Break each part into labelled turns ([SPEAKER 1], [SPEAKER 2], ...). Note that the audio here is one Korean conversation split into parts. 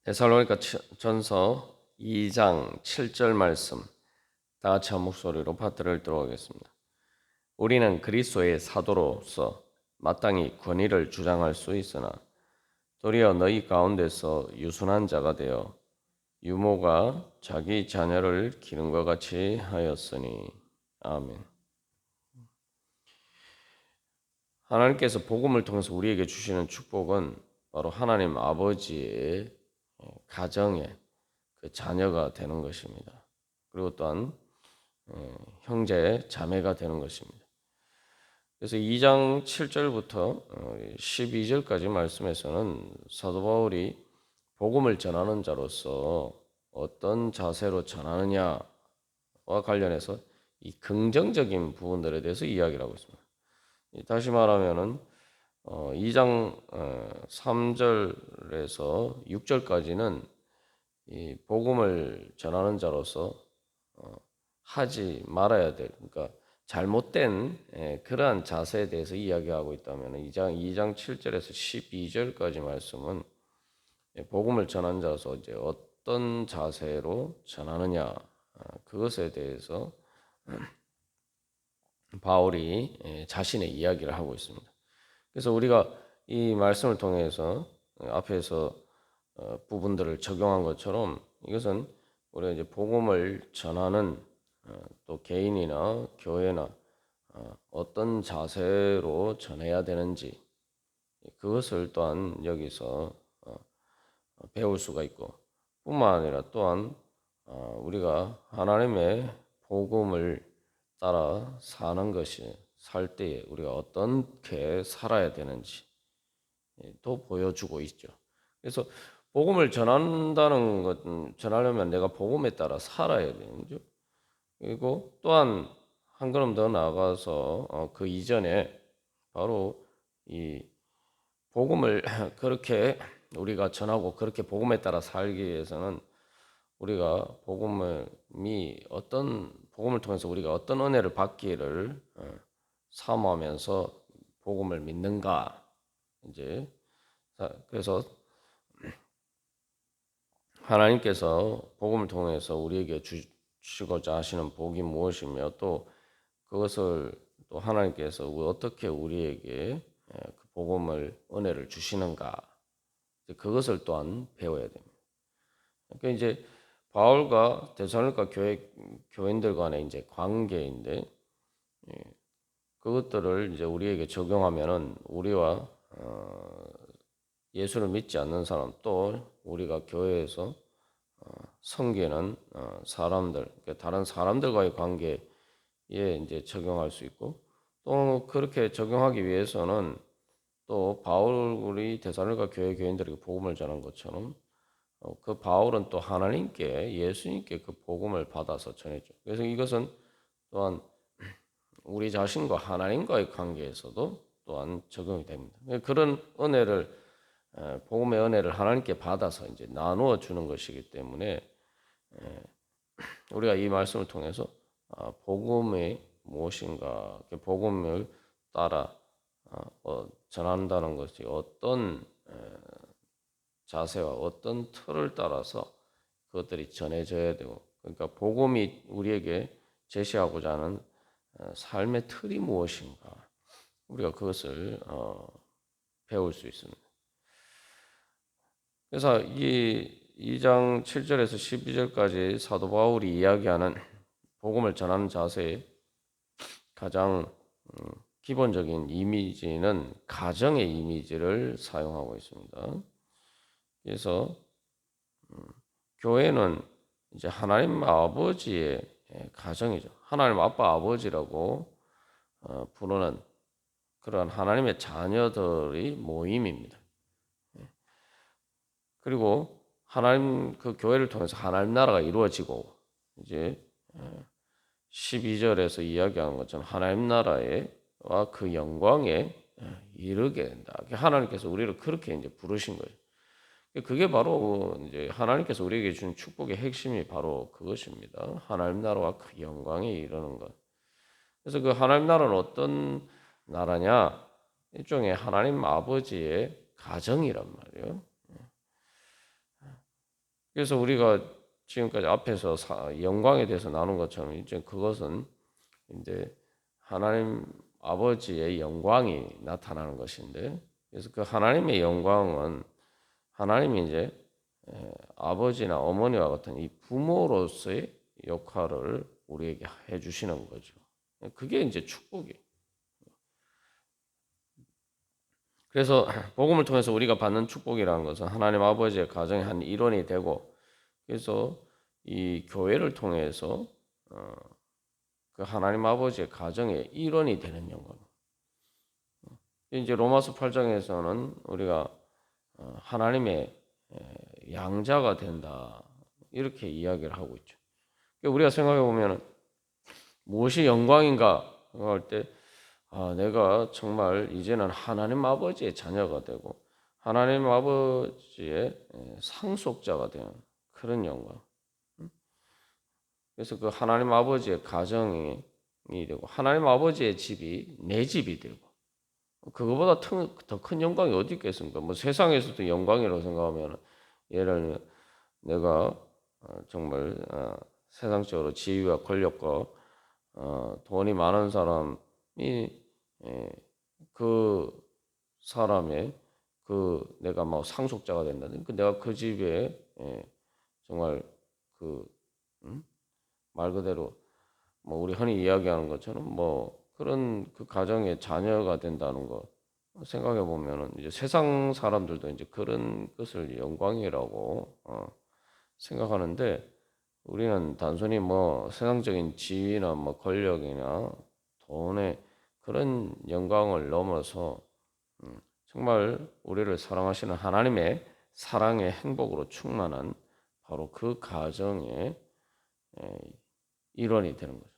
[SPEAKER 1] 데살로니가 전서 2장 7절 말씀 다 같이 한 목소리로 받들어 읽도록 하겠습니다. 우리는 그리스도의 사도로서 마땅히 권위를 주장할 수 있으나 도리어 너희 가운데서 유순한 자가 되어 유모가 자기 자녀를 기른 것 같이 하였으니 아멘. 하나님께서 복음을 통해서 우리에게 주시는 축복은 바로 하나님 아버지의 가정의 그 자녀가 되는 것입니다. 그리고 또한 형제 자매가 되는 것입니다. 그래서 2장 7절부터 12절까지 말씀에서는 사도 바울이 복음을 전하는 자로서 어떤 자세로 전하느냐와 관련해서 이 긍정적인 부분들에 대해서 이야기를 하고 있습니다. 다시 말하면은 2장 3절에서 6절까지는 이 복음을 전하는 자로서 하지 말아야 될, 그러니까 잘못된 그러한 자세에 대해서 이야기하고 있다면 2장 7절에서 12절까지 말씀은 복음을 전하는 자로서 이제 어떤 자세로 전하느냐 그것에 대해서 바울이 자신의 이야기를 하고 있습니다. 그래서 우리가 이 말씀을 통해서 앞에서 부분들을 적용한 것처럼 이것은 우리가 이제 복음을 전하는 또 개인이나 교회나 어떤 자세로 전해야 되는지 그것을 또한 여기서 배울 수가 있고 뿐만 아니라 또한 우리가 하나님의 복음을 따라 사는 것이 살 때에 우리가 어떻게 살아야 되는지 또 보여주고 있죠. 그래서 복음을 전한다는 것, 전하려면 내가 복음에 따라 살아야 되는 거죠. 그리고 또한 한 걸음 더 나아가서 그 이전에 바로 이 복음을 그렇게 우리가 전하고 그렇게 복음에 따라 살기 위해서는 우리가 복음을 통해서 우리가 어떤 은혜를 받기를 사모하면서 복음을 믿는가 이제 그래서 하나님께서 복음을 통해서 우리에게 주시고자 하시는 복이 무엇이며 또 그것을 또 하나님께서 어떻게 우리에게 그 복음을 은혜를 주시는가 그것을 또한 배워야 됩니다. 그러니까 이제 바울과 데살로니가 교인들 간의 이제 관계인데 그것들을 이제 우리에게 적용하면은 우리와 예수를 믿지 않는 사람 또 우리가 교회에서 섬기는 사람들, 그러니까 다른 사람들과의 관계에 이제 적용할 수 있고 또 그렇게 적용하기 위해서는 또 바울이 데살로니가 교회 교인들에게 복음을 전한 것처럼 그 바울은 또 하나님께 예수님께 그 복음을 받아서 전했죠. 그래서 이것은 또한 우리 자신과 하나님과의 관계에서도 또한 적용이 됩니다. 그런 은혜를 복음의 은혜를 하나님께 받아서 이제 나누어 주는 것이기 때문에 우리가 이 말씀을 통해서 복음이 무엇인가, 복음을 따라 전한다는 것이 어떤 자세와 어떤 틀을 따라서 그것들이 전해져야 되고, 그러니까 복음이 우리에게 제시하고자 하는 삶의 틀이 무엇인가, 우리가 그것을 배울 수 있습니다. 그래서 이 2장 7절에서 12절까지 사도 바울이 이야기하는 복음을 전하는 자세의 가장 기본적인 이미지는 가정의 이미지를 사용하고 있습니다. 그래서 교회는 이제 하나님 아버지의 가정이죠. 하나님 아빠 아버지라고 부르는 그런 하나님의 자녀들의 모임입니다. 그리고 하나님 그 교회를 통해서 하나님 나라가 이루어지고 이제 12절에서 이야기하는 것처럼 하나님 나라와 그 영광에 이르게 된다. 하나님께서 우리를 그렇게 이제 부르신 거예요. 그게 바로 이제 하나님께서 우리에게 준 축복의 핵심이 바로 그것입니다. 하나님 나라와 그 영광에 이르는 것. 그래서 그 하나님 나라는 어떤 나라냐? 일종의 하나님 아버지의 가정이란 말이에요. 그래서 우리가 지금까지 앞에서 영광에 대해서 나눈 것처럼 이제 그것은 이제 하나님 아버지의 영광이 나타나는 것인데, 그래서 그 하나님의 영광은 하나님이 이제 아버지나 어머니와 같은 이 부모로서의 역할을 우리에게 해주시는 거죠. 그게 이제 축복이에요. 그래서 복음을 통해서 우리가 받는 축복이라는 것은 하나님 아버지의 가정의 한 일원이 되고, 그래서 이 교회를 통해서 그 하나님 아버지의 가정의 일원이 되는 영광. 이제 로마서 8장에서는 우리가 하나님의 양자가 된다 이렇게 이야기를 하고 있죠. 우리가 생각해 보면 무엇이 영광인가 할 때, 내가 정말 이제는 하나님 아버지의 자녀가 되고 하나님 아버지의 상속자가 되는 그런 영광. 그래서 그 하나님 아버지의 가정이 되고 하나님 아버지의 집이 내 집이 되고, 그거보다 더 큰 영광이 어디 있겠습니까? 뭐 세상에서도 영광이라고 생각하면, 예를 들면 내가 정말 세상적으로 지위와 권력과 돈이 많은 사람이 그 사람의 내가 뭐 상속자가 된다든지, 내가 그 집에 정말 그 말 그대로 뭐 우리 흔히 이야기하는 것처럼 뭐 그런 그 가정의 자녀가 된다는 거 생각해 보면은, 이제 세상 사람들도 이제 그런 것을 영광이라고 생각하는데, 우리는 단순히 뭐 세상적인 지위나 뭐 권력이나 돈의 그런 영광을 넘어서 정말 우리를 사랑하시는 하나님의 사랑의 행복으로 충만한 바로 그 가정의 일원이 되는 거죠.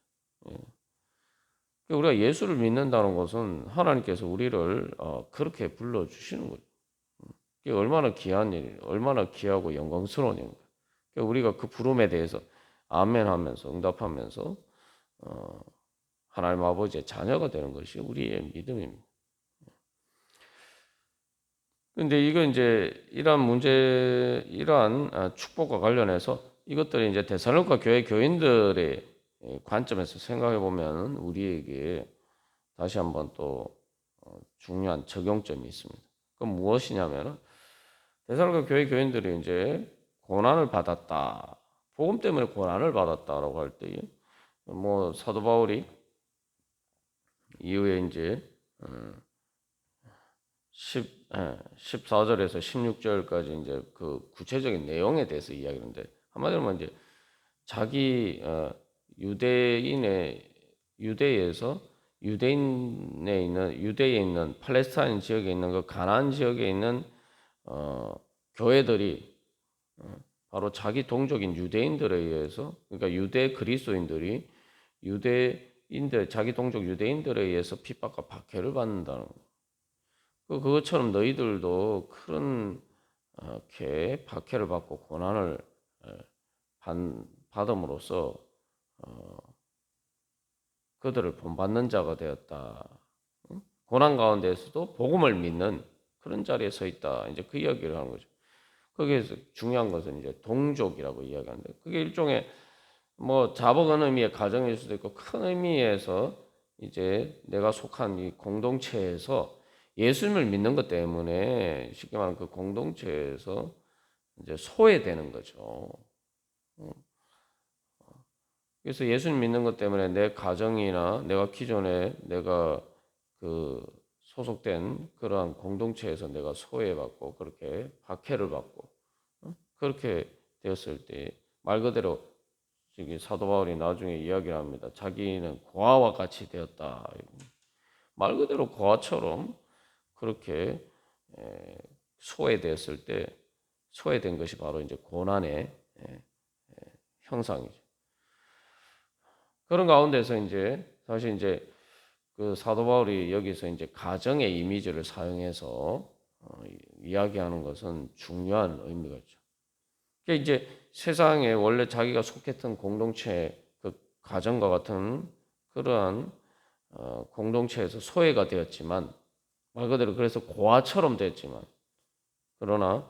[SPEAKER 1] 우리가 예수를 믿는다는 것은 하나님께서 우리를 그렇게 불러주시는 거죠. 그게 얼마나 귀한 일이에요. 얼마나 귀하고 영광스러운 일입니까? 우리가 그 부름에 대해서 아멘 하면서 응답하면서 하나님 아버지의 자녀가 되는 것이 우리의 믿음입니다. 근데 이거 이제 이러한 축복과 관련해서 이것들이 이제 데살로니가 교회 교인들의 관점에서 생각해 보면 우리에게 다시 한번 또 중요한 적용점이 있습니다. 그건 무엇이냐면은, 데살로니가 교회 교인들이 이제 고난을 받았다, 복음 때문에 고난을 받았다라고 할 때, 뭐 사도 바울이 이후에 이제 14절에서 16절까지 이제 그 구체적인 내용에 대해서 이야기하는데, 한마디로 이제 자기 유대에서 유대에 있는 팔레스타인 지역에 있는 그 가나안 지역에 있는 교회들이 바로 자기 동족인 유대인들에 의해서, 그러니까 유대 그리스도인들이 자기 동족 유대인들에 의해서 핍박과 박해를 받는다는 거예요. 그것처럼 너희들도 그런 이렇게 박해를 받고 고난을 받음으로써 그들을 본받는 자가 되었다. 고난 가운데에서도 복음을 믿는 그런 자리에 서 있다. 이제 그 이야기를 하는 거죠. 거기에서 중요한 것은 이제 동족이라고 이야기하는데, 그게 일종의 뭐 작은 의미의 가정일 수도 있고 큰 의미에서 이제 내가 속한 이 공동체에서 예수님을 믿는 것 때문에 쉽게 말하면 그 공동체에서 이제 소외되는 거죠. 그래서 예수님 믿는 것 때문에 내 가정이나 내가 기존에 내가 그 소속된 그러한 공동체에서 내가 소외받고 그렇게 박해를 받고 그렇게 되었을 때, 말 그대로 저기 사도 바울이 나중에 이야기를 합니다. 자기는 고아와 같이 되었다. 말 그대로 고아처럼 그렇게 소외되었을 때, 소외된 것이 바로 이제 고난의 형상이죠. 그런 가운데서 이제 사실 이제 그 사도 바울이 여기서 이제 가정의 이미지를 사용해서 이야기하는 것은 중요한 의미가 있죠. 그러니까 이제 세상에 원래 자기가 속했던 공동체, 그 가정과 같은 그러한 공동체에서 소외가 되었지만, 말 그대로 그래서 고아처럼 됐지만, 그러나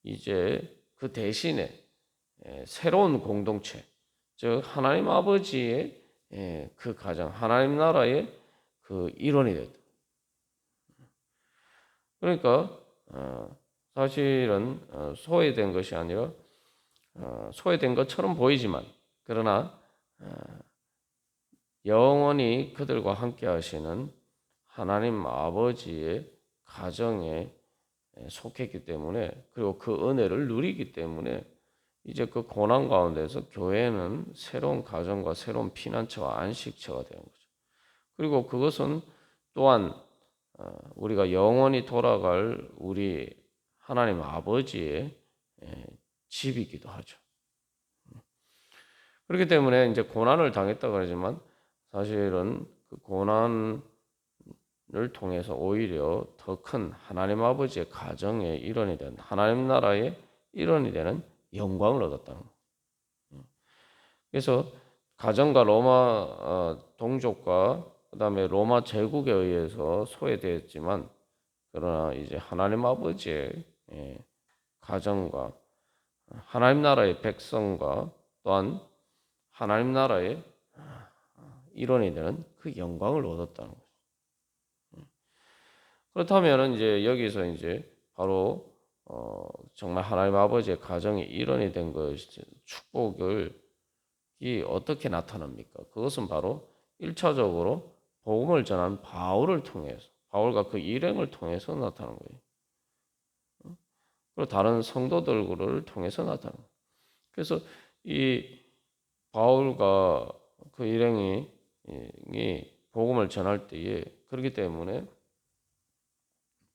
[SPEAKER 1] 이제 그 대신에 새로운 공동체, 즉 하나님 아버지의 그 가정, 하나님 나라의 그 일원이 됐다. 그러니까 사실은 소외된 것이 아니라 소외된 것처럼 보이지만 그러나 영원히 그들과 함께 하시는 하나님 아버지의 가정에 속했기 때문에 그리고 그 은혜를 누리기 때문에 이제 그 고난 가운데서 교회는 새로운 가정과 새로운 피난처와 안식처가 되는 거죠. 그리고 그것은 또한 우리가 영원히 돌아갈 우리 하나님 아버지의 집이기도 하죠. 그렇기 때문에 이제 고난을 당했다 그러지만 사실은 그 고난을 통해서 오히려 더 큰 하나님 아버지의 가정의 일원이 된 하나님 나라의 일원이 되는 영광을 얻었다는 거예요. 그래서 가정과 로마 동족과 그다음에 로마 제국에 의해서 소외되었지만 그러나 이제 하나님 아버지의 가정과 하나님 나라의 백성과 또한 하나님 나라의 일원이 되는 그 영광을 얻었다는 거죠. 그렇다면 이제 여기서 이제 바로 정말 하나님 아버지의 가정의 일원이 된 것이 축복을 이 어떻게 나타납니까? 그것은 바로 1차적으로 복음을 전한 바울을 통해서 바울과 그 일행을 통해서 나타난 거예요. 그리고 다른 성도들을 통해서 나타난 거예요. 그래서 이 바울과 그 일행이 복음을 전할 때에 그렇기 때문에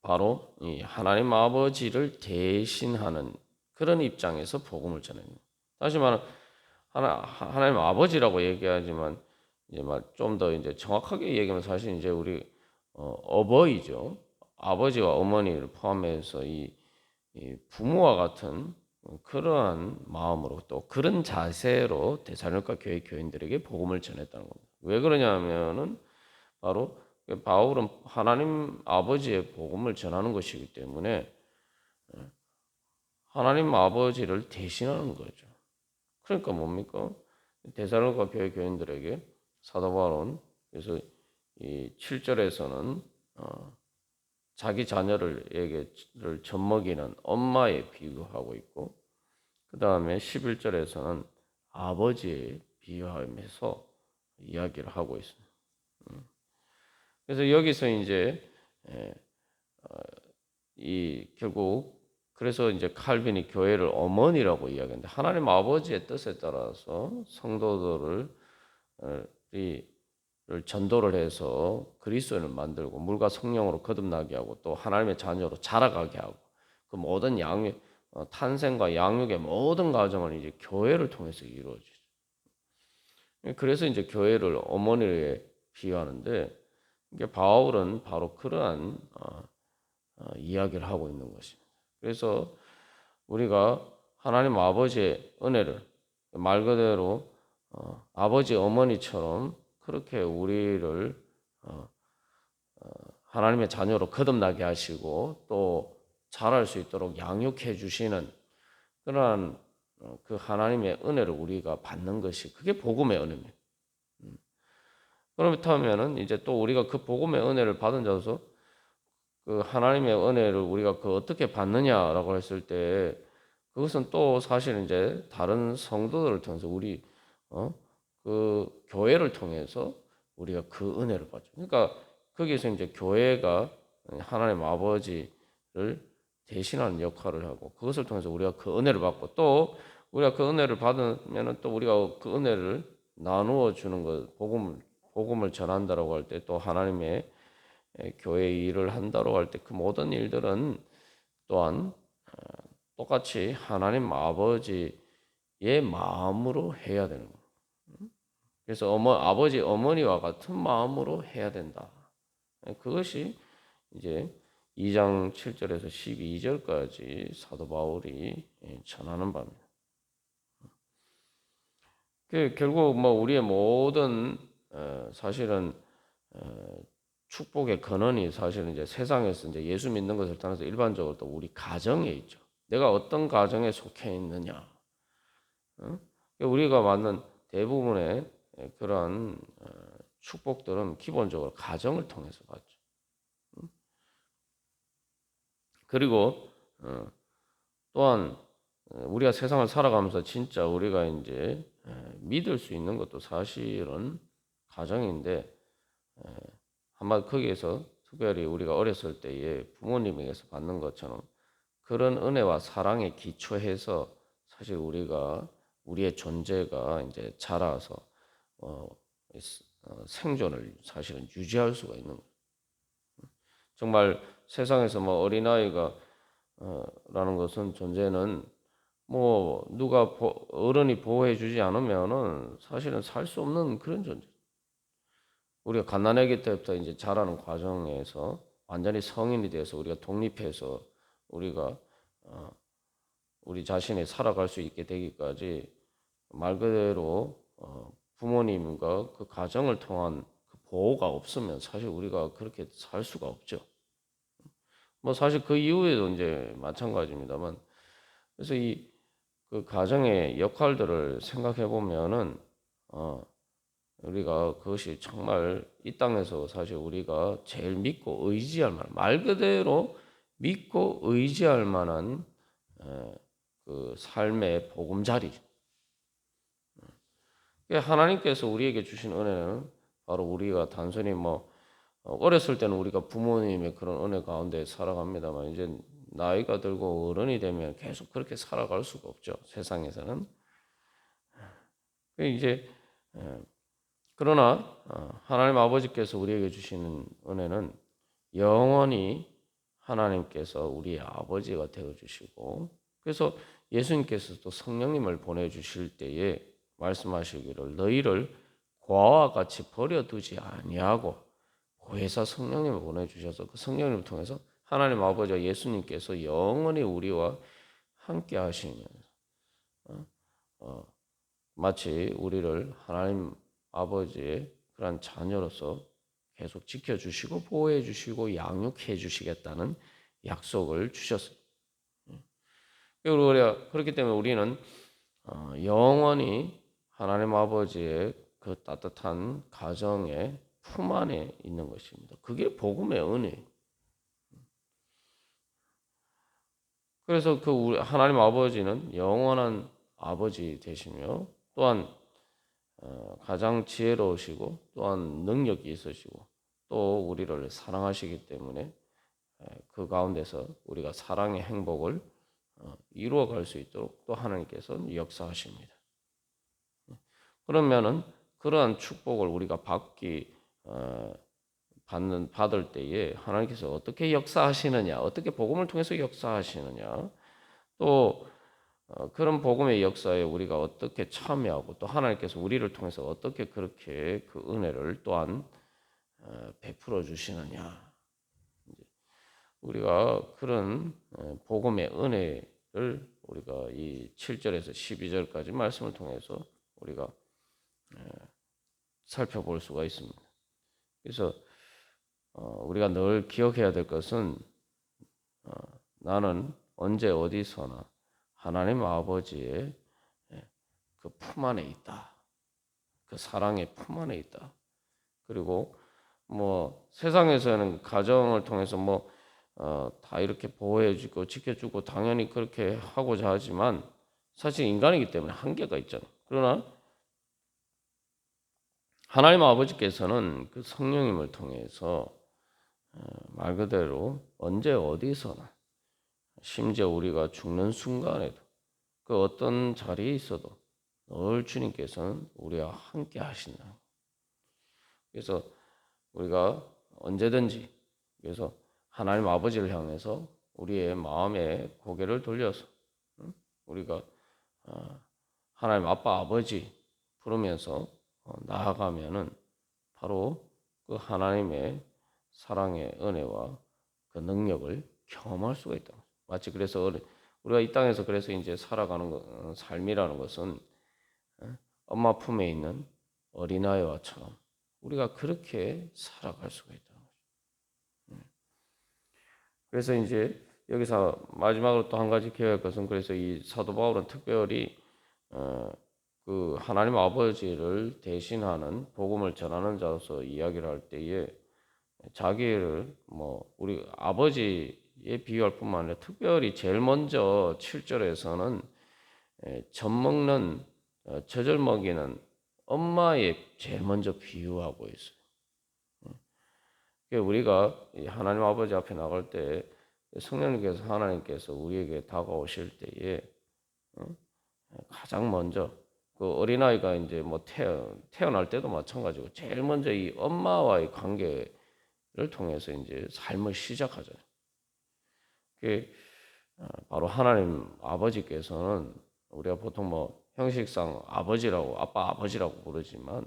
[SPEAKER 1] 바로 이 하나님 아버지를 대신하는 그런 입장에서 복음을 전합니다. 다시 말하면 하나님 아버지라고 얘기하지만 이제 좀 더 이제 정확하게 얘기하면 사실 이제 우리 어버이죠. 아버지와 어머니를 포함해서 이 부모와 같은 그러한 마음으로 또 그런 자세로 데살로니가 교회 교인들에게 복음을 전했다는 겁니다. 왜 그러냐면은 바로 바울은 하나님 아버지의 복음을 전하는 것이기 때문에 하나님 아버지를 대신하는 거죠. 그러니까 뭡니까? 데살로니가 교회 교인들에게 사도 바울은 그래서 이 7절에서는 자기 자녀를 젖먹이는 엄마에 비유하고 있고 그 다음에 11절에서는 아버지에 비유하면서 이야기를 하고 있습니다. 그래서 여기서 이제 이 결국 그래서 이제 칼빈이 교회를 어머니라고 이야기하는데 하나님 아버지의 뜻에 따라서 성도들을 전도를 해서 그리스도인을 만들고 물과 성령으로 거듭나게 하고 또 하나님의 자녀로 자라가게 하고 그 모든 양육 탄생과 양육의 모든 과정을 이제 교회를 통해서 이루어지죠. 그래서 이제 교회를 어머니에 비유하는데 이게 바울은 바로 그러한 이야기를 하고 있는 것입니다. 그래서 우리가 하나님 아버지의 은혜를 말 그대로 아버지 어머니처럼 그렇게 우리를 하나님의 자녀로 거듭나게 하시고 또 자랄 수 있도록 양육해 주시는 그러한 그 하나님의 은혜를 우리가 받는 것이 그게 복음의 은혜입니다. 그렇다면은 이제 또 우리가 그 복음의 은혜를 받은 자로서 그 하나님의 은혜를 우리가 그 어떻게 받느냐라고 했을 때 그것은 또 사실 이제 다른 성도들을 통해서 우리 그 교회를 통해서 우리가 그 은혜를 받죠. 그러니까 거기서 이제 교회가 하나님 아버지를 대신하는 역할을 하고 그것을 통해서 우리가 그 은혜를 받고 또 우리가 그 은혜를 받으면은 또 우리가 그 은혜를 나누어 주는 것 복음을 전한다라고 할 때 또 하나님의 교회 일을 한다고 할 때 그 모든 일들은 또한 똑같이 하나님 아버지의 마음으로 해야 되는 거예요. 그래서 아버지 어머니와 같은 마음으로 해야 된다. 그것이 이제 2장 7절에서 12절까지 사도 바울이 전하는 바입니다. 결국 뭐 우리의 모든 사실은 축복의 근원이 사실은 이제 세상에서 이제 예수 믿는 것을 떠나서 일반적으로 또 우리 가정에 있죠. 내가 어떤 가정에 속해 있느냐. 어? 우리가 받는 대부분의 그런 축복들은 기본적으로 가정을 통해서 받죠. 그리고 또한 우리가 세상을 살아가면서 진짜 우리가 이제 믿을 수 있는 것도 사실은 가정인데, 한마디 거기에서 특별히 우리가 어렸을 때에 부모님에게서 받는 것처럼 그런 은혜와 사랑에 기초해서 사실 우리가 우리의 존재가 이제 자라서 어, 생존을 사실은 유지할 수가 있는 거예요. 정말 세상에서 뭐 어린아이가 라는 것은 존재는 뭐 누가 어른이 보호해 주지 않으면은 사실은 살 수 없는 그런 존재. 우리가 갓난아기 때부터 이제 자라는 과정에서 완전히 성인이 돼서 우리가 독립해서 우리가 어, 우리 자신이 살아갈 수 있게 되기까지 말 그대로 부모님과 그 가정을 통한 그 보호가 없으면 사실 우리가 그렇게 살 수가 없죠. 뭐 사실 그 이후에도 이제 마찬가지입니다만, 그래서 이 그 가정의 역할들을 생각해 보면은 우리가 그것이 정말 이 땅에서 사실 우리가 제일 믿고 의지할 만한, 말 그대로 믿고 의지할 만한 그 삶의 보금자리. 하나님께서 우리에게 주신 은혜는 바로 우리가 단순히 뭐 어렸을 때는 우리가 부모님의 그런 은혜 가운데 살아갑니다만, 이제 나이가 들고 어른이 되면 계속 그렇게 살아갈 수가 없죠. 세상에서는. 이제 그러나 하나님 아버지께서 우리에게 주시는 은혜는 영원히 하나님께서 우리의 아버지가 되어 주시고, 그래서 예수님께서도 성령님을 보내 주실 때에 말씀하시기를 너희를 고아와 같이 버려두지 아니하고 보혜사 성령님을 보내 주셔서 그 성령님을 통해서 하나님 아버지와 예수님께서 영원히 우리와 함께 하시면서 어, 마치 우리를 하나님 아버지의 그런 자녀로서 계속 지켜주시고 보호해 주시고 양육해 주시겠다는 약속을 주셨어요. 그렇기 때문에 우리는 영원히 하나님 아버지의 그 따뜻한 가정의 품 안에 있는 것입니다. 그게 복음의 은혜예요. 그래서 그 우리 하나님 아버지는 영원한 아버지 되시며 또한 가장 지혜로우시고 또한 능력이 있으시고 또 우리를 사랑하시기 때문에 그 가운데서 우리가 사랑의 행복을 이루어 갈 수 있도록 또 하나님께서 역사하십니다. 그러면은 그러한 축복을 우리가 받을 때에 하나님께서 어떻게 역사하시느냐, 어떻게 복음을 통해서 역사하시느냐, 또 그런 복음의 역사에 우리가 어떻게 참여하고 또 하나님께서 우리를 통해서 어떻게 그렇게 그 은혜를 또한 베풀어 주시느냐. 우리가 그런 복음의 은혜를 우리가 이 7절에서 12절까지 말씀을 통해서 우리가 살펴볼 수가 있습니다. 그래서 우리가 늘 기억해야 될 것은 나는 언제 어디서나 하나님 아버지의 그 품 안에 있다. 그 사랑의 품 안에 있다. 그리고 뭐 세상에서는 가정을 통해서 다 이렇게 보호해주고 지켜주고 당연히 그렇게 하고자 하지만 사실 인간이기 때문에 한계가 있잖아요. 그러나 하나님 아버지께서는 그 성령님을 통해서 말 그대로 언제 어디서나 심지어 우리가 죽는 순간에도 그 어떤 자리에 있어도 늘 주님께서는 우리와 함께 하신다. 그래서 우리가 언제든지 그래서 하나님 아버지를 향해서 우리의 마음에 고개를 돌려서 우리가 하나님 아빠 아버지 부르면서 나아가면은 바로 그 하나님의 사랑의 은혜와 그 능력을 경험할 수가 있다. 마치 그래서 우리가 이 땅에서 그래서 이제 살아가는 삶이라는 것은 엄마 품에 있는 어린아이와처럼 우리가 그렇게 살아갈 수가 있다. 그래서 이제 여기서 마지막으로 또 한 가지 기억할 것은 그래서 이 사도 바울은 특별히 어, 그 하나님 아버지를 대신하는 복음을 전하는 자로서 이야기를 할 때에 자기를 뭐 우리 아버지에 비유할 뿐만 아니라 특별히 제일 먼저 7절에서는 젖 먹는 젖을 먹이는 엄마에 제일 먼저 비유하고 있어요. 그러니까 우리가 하나님 아버지 앞에 나갈 때 성령님께서 하나님께서 우리에게 다가오실 때에 가장 먼저 그 어린아이가 이제 뭐 태어날 때도 마찬가지고 제일 먼저 이 엄마와의 관계를 통해서 이제 삶을 시작하잖아요. 그게 바로 하나님 아버지께서는 우리가 보통 뭐 형식상 아버지라고 아빠 아버지라고 부르지만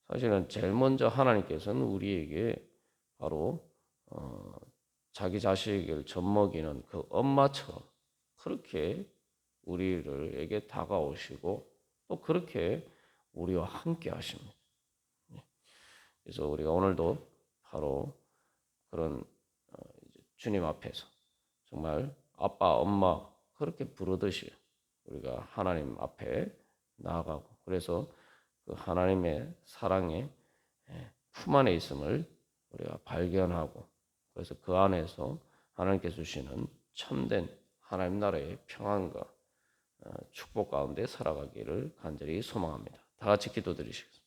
[SPEAKER 1] 사실은 제일 먼저 하나님께서는 우리에게 바로 자기 자식을 젖먹이는 그 엄마처럼 그렇게 우리에게 다가오시고 또 그렇게 우리와 함께 하십니다. 그래서 우리가 오늘도 바로 그런 주님 앞에서 정말 아빠, 엄마 그렇게 부르듯이 우리가 하나님 앞에 나아가고 그래서 그 하나님의 사랑의 품 안에 있음을 우리가 발견하고 그래서 그 안에서 하나님께서 주시는 참된 하나님 나라의 평안과 축복 가운데 살아가기를 간절히 소망합니다. 다 같이 기도드리시겠습니다.